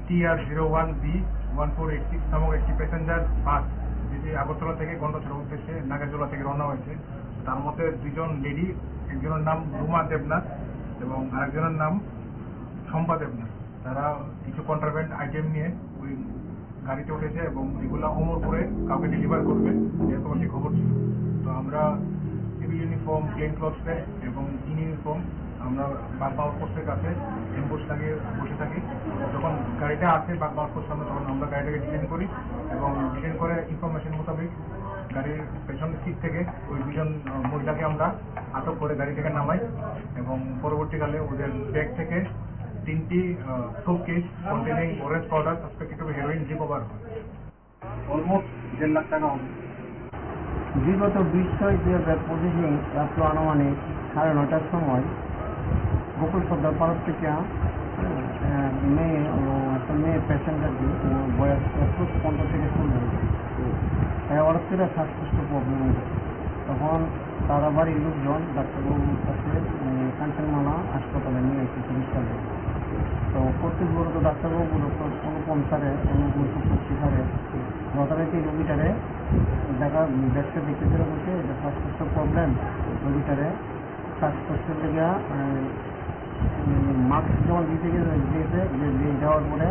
TR01B1486 নামক একটি প্যাসেঞ্জার বাস যেটি আগরতলা থেকে গন্ডাছড়ার উদ্দেশ্যে নাগেরজোলা থেকে রওনা হয়েছে। তার মধ্যে 2 জন লেডি, একজনের নাম রুমা দেবনাথ এবং আরেকজনের নাম শম্পা দেবনাথ। তারা কিছু কন্ট্রাব্যান্ড আইটেম নিয়ে ওই গাড়িতে উঠেছে এবং এগুলো অমরপুরে কাউকে ডেলিভার করবে এরকম একটি খবর ছিল। তো আমরা সিভিল ইউনিফর্ম, প্লেন ক্লথস এবং ইউনিফর্ম আমরা বাগমা আউটপোস্টের কাছে এম্বুশ লাগিয়ে বসে থাকি। যখন গাড়িটা আসে বাগমা আউটপোস্ট সামনে তখন আমরা গাড়িটাকে ডিটেইন করি এবং ডিটেইন করে ইনফরমেশন মোতাবেক গাড়ির পেছন সিট থেকে ওই 2 জন মহিলাকে আমরা আটক করে গাড়ি থেকে নামাই এবং পরবর্তীকালে ওদের ব্যাগ থেকে 3টি showcase containing orange powder suspected heroin recover হয়। অলমোস্ট 1.5 লাখ টাকা হবে। বিগত 20/6/2025 রাত্র আনুমানিক 9:30টার সময় গোকুল সর্দার পাড়ার থেকে একটা মেয়ে প্যাসেঞ্জার বয়স 21-15 থেকে শুরু হয়েছে। ওর থেকে শ্বাসকষ্টের প্রবলেম হয়ে গেছে। তখন তারা বাড়ির লোকজন ডাক্তারবাবুর কাছে কাঞ্চনমালা হাসপাতালে নিয়ে এসে চিকিৎসা দেয়। তো কর্তৃপক্ষ তো ডাক্তারবাবু ডক্টর অনুপম স্যারে সুপুষ্টি স্যারে যথারীতি রোগীটারে দেখতে বলছে এটা শ্বাসকষ্টের প্রবলেম। রোগীটারে শ্বাসকষ্টের লেগে মাস্ক যখন দিয়েছে দেওয়ার পরে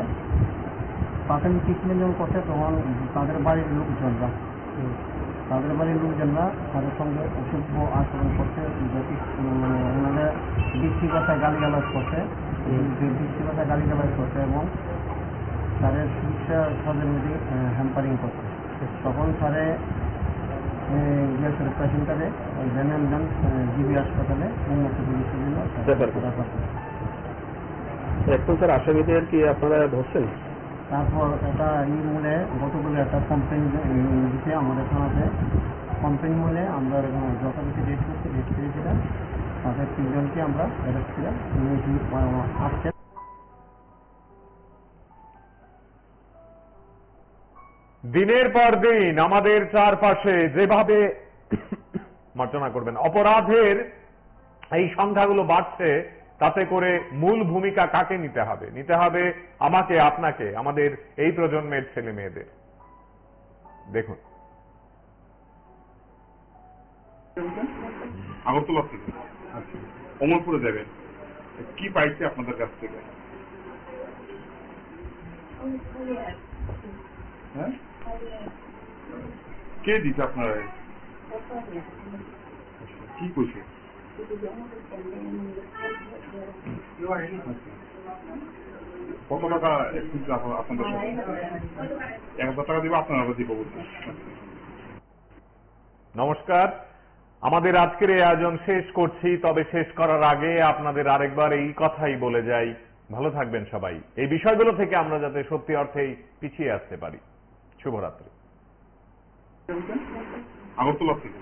প্রাথমিক ট্রিটমেন্ট যখন করছে তখন তাদের বাড়ির লোকজনরা তাদের সঙ্গে অসভ্য আচরণ করছে, ওনাদের বৃষ্টি ভাষায় গালিগালাজ করছে এবং তাদের চিকিৎসা সার্জেন্টি হ্যাম্পারিং করছে। তখন স্যারে পেশেন্টারে জেনারেল জিবি হাসপাতালে উন্নত চিকিৎসার জন্য এখন স্যার আসামিদের কি আপনারা ধরছেন? তারপর একটা মূলে গতকালে একটা কমপ্লেন দিচ্ছে আমাদের থানাতে। কমপ্লেন মূলে আমরা এখানে যথারীতি রেড করছি, রেড করেছিলাম। তাদের 3 জনকে আমরা অ্যারেস্ট করে আসছে। দিনের পর দিন আমাদের চারপাশে যেভাবে মার্জনা করবেন অপরাধের এই সংখ্যাগুলো বাড়ছে, তাতে করে মূল ভূমিকা কাকে নিতে হবে? নিতে হবে আমাকে, আপনাকে, আমাদের এই প্রজন্মের ছেলে মেয়েদের। দেখুন, আগরতলা থেকে অমরপুরে যাবেন, কি পাইছে আপনাদের কাছ থেকে? হ্যাঁ, কে দিচ্ছে আপনারা? কি কইছে? কত টাকা আপনাদের? 1000 টাকা দিব, আপনারা দিব বলছেন। নমস্কার। আমাদের আজকের এই আয়োজন শেষ করছি, তবে শেষ করার আগে আপনাদের আরেকবার এই কথাই বলে যাই, ভালো থাকবেন সবাই। এই বিষয়গুলো থেকে আমরা যাতে সত্যি অর্থেই পিছিয়ে আসতে পারি। শুভরাত্রি। আগরতলা থেকে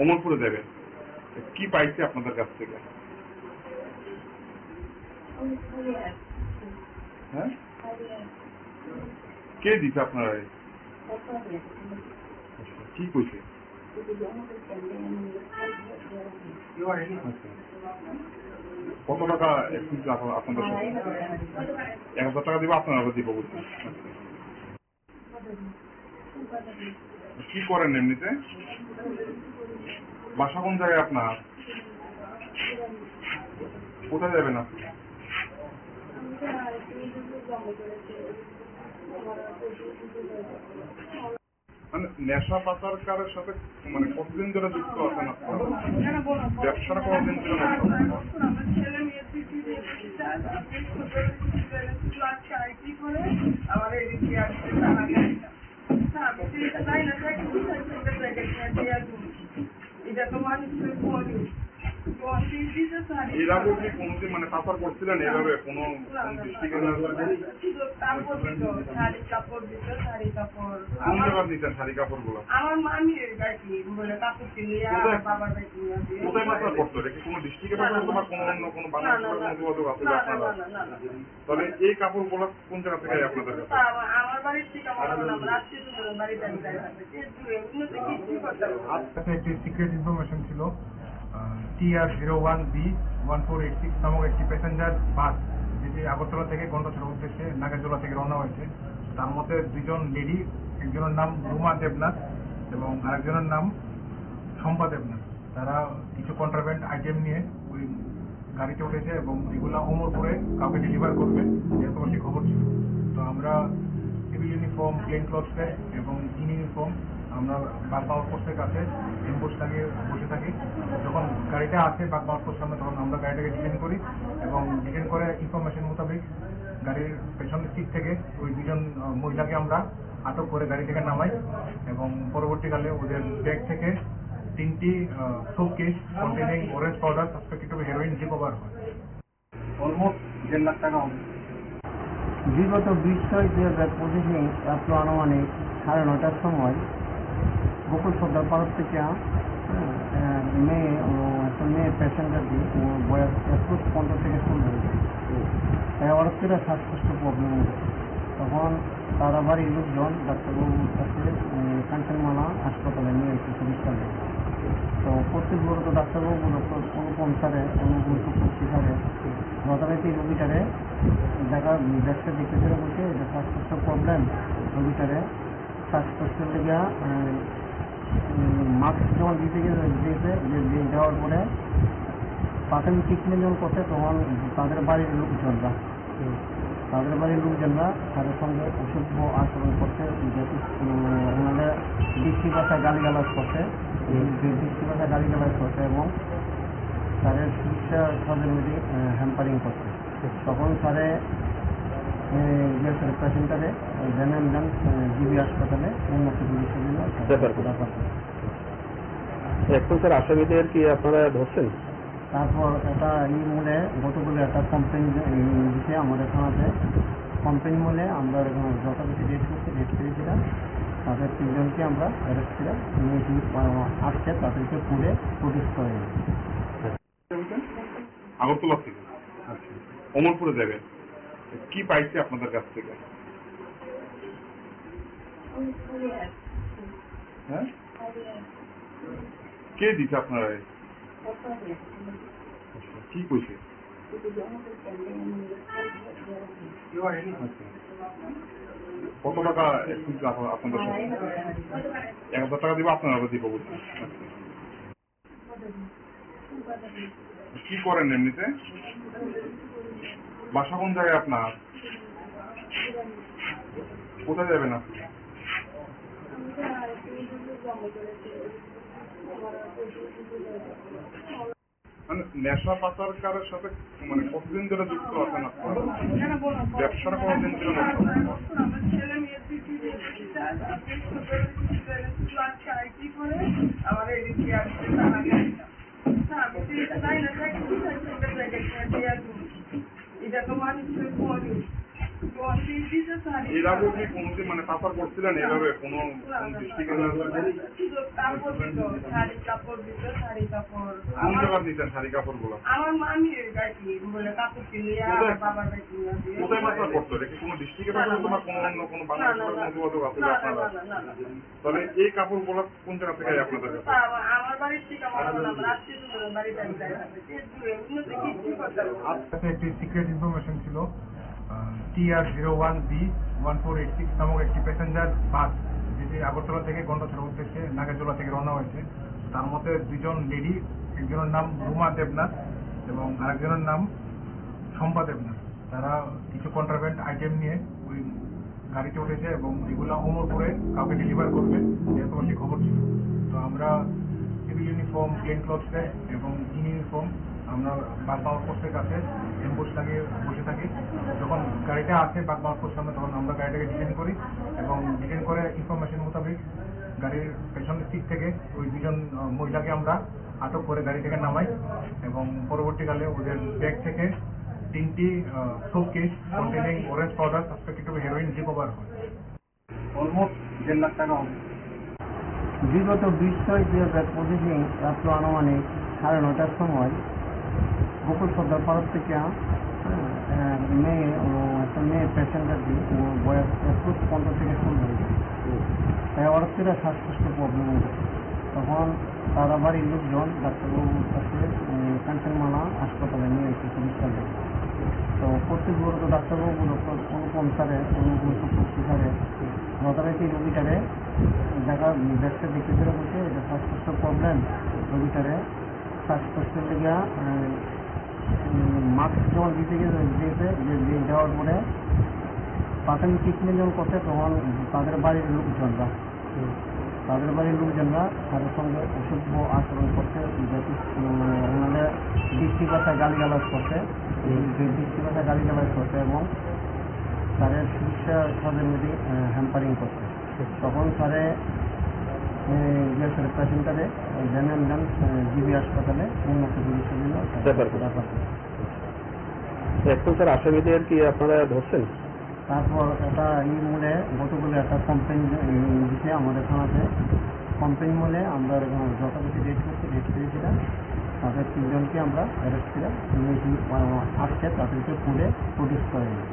অমরপুরে যাবেন, কি পাইছে আপনাদের কাছ থেকে? হ্যাঁ, কে দিচ্ছে আপনারা? কি কইছে? কত টাকা আপনাদের? 1000 টাকা দিব, আপনারা দিব বলছেন। কি করেন এমনিতে? বাসা কোন জায়গায় আপনার? কোথায় যাবেন আপনি? মানে নেশা পাচারকারের সাথে মানে কতদিন ধরে যুক্ত আছেন আপনারা? ব্যবসাটা কতদিন ধরে? আমার ছেলে মেয়ের করে আমার এদিকে আসছে এটা তো মানুষের এরাও কি কোনোদিন মানে পাচার করছিলেন এভাবে কোনো কাপড় দিত, শাড়ি কাপড় দিত, শাড়ি কাপড় কোন জায়গায় দিতেন শাড়ি কাপড় গুলো? আমার মামির গাড়ি বলে কাপড় কিনে আমার বাবার গাড়ি কোথায় পাচার করতো? এটা কি কোনো ডিস্ট্রিক্টে পাচার করতো বা কোনো অন্য কোনো বাংলাদেশের কোনো যোগাযোগ আছে আপনারা? তাহলে এই কাপড় গুলো কোন জায়গা থেকে আপনাদের কাছে? আমার বাড়ির থেকে আমার আত্মীয় বাড়িতে আমি যাই কিছু করতে আজকে একটি সিক্রেট ইনফরমেশন ছিল। TR01B1486 নামক একটি প্যাসেঞ্জার বাস যেটি আগরতলা থেকে গন্ডাছড়ার উদ্দেশ্যে নাগেরজোলা থেকে রওনা হয়েছে। তার মধ্যে 2 জন লেডি, একজনের নাম রুমা দেবনাথ এবং আরেকজনের নাম শম্পা দেবনাথ। তারা কিছু কন্ট্রাব্যান্ড আইটেম নিয়ে ওই গাড়িতে উঠেছে এবং এগুলো অমরপুরে কাউকে ডেলিভার করবে, এরকম একটি খবর ছিল। তো আমরা সিভিল ইউনিফর্ম, প্লেন ক্লথ এবং ইন ইউনিফর্ম আমরা বাগমা আউটপোস্টের কাছে এম্বুশ লাগিয়ে বসে থাকি। যখন গাড়িটা আসে বাগমা আউটপোস্ট সামনে, তখন আমরা গাড়িটাকে ডিটেন করি এবং ডিটেন করে ইনফরমেশন মোতাবেক গাড়ির পেছনের সিট থেকে ওই 2 জন মহিলাকে আমরা আটক করে গাড়ি থেকে নামাই এবং পরবর্তীকালে ওদের ব্যাগ থেকে 3টি showcase containing orange powder suspected to be heroin recover হয়। অলমোস্ট 1.5 লাখ টাকা হবে। বিগত 20/6/2025 রাত্র আনুমানিক 9:30টার সময় গোকুল সর্দার পাড়ার থেকে একটা মেয়ে প্যাসেঞ্জার দিয়ে ওর বয়স 15 থেকে 16 হয়েছে। ওর থেকে শ্বাসকষ্ট প্রবলেম হয়েছে। তখন তারা বাড়ির লোকজন ডাক্তারবাবুর কাছে কাঞ্চনমালা হাসপাতালে নিয়ে এসে চিকিৎসা দেয়। তো কর্তৃপক্ষ ডাক্তারবাবু ডক্টর অনুপম স্যারে অনুপম চক্রবর্তী স্যারে যথারীতি রোগীটারে দেখতে ছিল বলছে এটা শ্বাসকষ্ট প্রবলেম। রোগীটারে শ্বাসকষ্টের লেগে মাস্ক যখন দিয়ে যাওয়ার পরে প্রাথমিক ট্রিটমেন্ট যখন করছে, তখন তাদের বাড়ির লোকজনরা তাদের সঙ্গে অসভ্য আচরণ করছে, ওনাদের দৃষ্টি ভাষা গালিগালাজ করছে এবং তাদের চিকিৎসা সার্জেন্টলি হ্যাম্পারিং করছে। তখন স্যারে পেশেন্টারে জেনারেল জিবি হাসপাতালে উন্নত চিকিৎসার জন্য এখন স্যার আসামিদের কি আপনারা ধরছেন? তারপর এটা মূলে গতকাল একটা কমপ্লেন দিচ্ছে আমাদের থানাতে। কমপ্লেন মূলে আমরা যথারীতি রেড করেছিলাম। তাদের তিনজনকে আমরা অ্যারেস্ট করে নিয়েছি, আসছে তাদেরকে পুড়ে প্রডিউস করে নিই। আগরতলা থেকে অমরপুরে যাবেন, কি পাইছে আপনাদের কাছ থেকে? হ্যাঁ, কে দিচ্ছে আপনারা? কি কইছে? কত টাকা আপনাদের সাথে? 1000 টাকা দিব, আপনারা দিব বলছেন। কি করেন এমনিতে? বাসা কোন জায়গায় আপনার? কোথায় যাবেন আপনি? মানে নেশা পাচারকারের সাথে মানে কতদিন ধরে যুক্ত আছেন আপনারা? ব্যবসাটা কতদিন ধরে? আমার ছেলে মেয়ে আইটি করে আমার এদিকে আসছে এটা তো মানুষের এর আগে কি কোনোদিন মানে পাচার করছিলেন এভাবে কোনো শাড়ি কাপড় দিত, শাড়ি কাপড় কোন জায়গা দিতেন শাড়ি কাপড় গুলো? আমার মামির গাড়ি বলে কাপড় কিনে আমার বাবার গাড়ি কোথায় মাত্রা করতো? এটা কি কোনো ডিস্ট্রিক্টে পাঠানো তোমার কোনো অন্য কোনো বাংলাদেশের যোগাযোগ আছে আপনারা? তাহলে এই কাপড় গুলো কোন জায়গা থেকে আপনাদের কাছে? আমার বাড়ির থেকে আমার আত্মীয় বাড়িতে আমি যাই কি করতাম। একটি সিক্রেট ইনফরমেশন ছিল, TR01B1486 নামক একটি প্যাসেঞ্জার বাস যেটি আগরতলা থেকে গন্ডাছড়ার উদ্দেশ্যে নাগেরজোলা থেকে রওনা হয়েছে। তার মধ্যে দুজন লেডি, একজনের নাম রুমা দেবনাথ এবং আরেকজনের নাম শম্পা দেবনাথ। তারা কিছু কন্ট্রাব্যান্ড আইটেম নিয়ে ওই গাড়িতে উঠেছে এবং এগুলো অমরপুরে কাউকে ডেলিভার করবে, এরকম একটি খবর ছিল। তো আমরা সিভিল ইউনিফর্ম, প্লেন ক্লথসে এবং ইউনিফর্ম আমরা বাগমা আউটপোস্টের কাছে এম্বুশ লাগিয়ে বসে থাকি। যখন গাড়িটা আসে বাগমা আউটপোস্ট সামনে, তখন আমরা গাড়িটাকে ডিটেন করি এবং ডিটেন করে ইনফরমেশন মোতাবেক গাড়ির পেছনের সিট থেকে ওই দুজন মহিলাকে আমরা আটক করে গাড়ি থেকে নামাই এবং পরবর্তীকালে ওদের ব্যাগ থেকে 3টি showcase containing orange powder suspected two heroin recover হয়। অলমোস্ট 1.5 লাখ টাকা হবে। বিগত 20 প্রতিদিন রাত্র আনুমানিক 9:30টার সময় গোকুল সর্দার পাড়ার থেকে একটা মেয়ে প্যাসেঞ্জারটি বয়স 15 থেকে 16 হয়েছে। তাই অর্থের শ্বাসকষ্ট প্রবলেম হয়েছে। তখন তারা বাড়ির লোকজন ডাক্তারবাবুর কাছে কাঞ্চনমালা হাসপাতালে নিয়ে এসে চিকিৎসা দেয়। তো কর্তৃপক্ষ ডাক্তারবাবু ডক্টর অনুপম স্যারে যথারীতি রোগীটারে দেখতে চলে বলছে এটা শ্বাসকষ্ট প্রবলেম। রোগীটারে শ্বাসকষ্টের লেগে মাস্ক যখন দিয়েছে দেওয়ার পরে প্রাথমিক ট্রিটমেন্ট যখন করছে তখন তাদের বাড়ির লোকজনরা তাদের সঙ্গে অসভ্য আচরণ করছে, ওনাদের বৃষ্টি ভাষায় গালিগালাজ করছে এবং তাদের চিকিৎসা তাদের মধ্যে হ্যাম্পারিং করছে। তখন তারে পেশেন্টারে জেনারেল জিবি হাসপাতালে উন্নত চিকিৎসার জন্য এখন স্যার আসামিদের কি আপনারা ধরছেন? তারপর একটা মূলে গতকালে একটা কমপ্লেন দিতে আমাদের থানাতে, কমপ্লেন মূলে আমরা যথাযথ রেট করেছিলাম। তাদের 3জনকে আমরা অ্যারেস্ট করে নিয়েছি, আসছে তাদেরকে পুড়ে প্রডিউস করে নিই।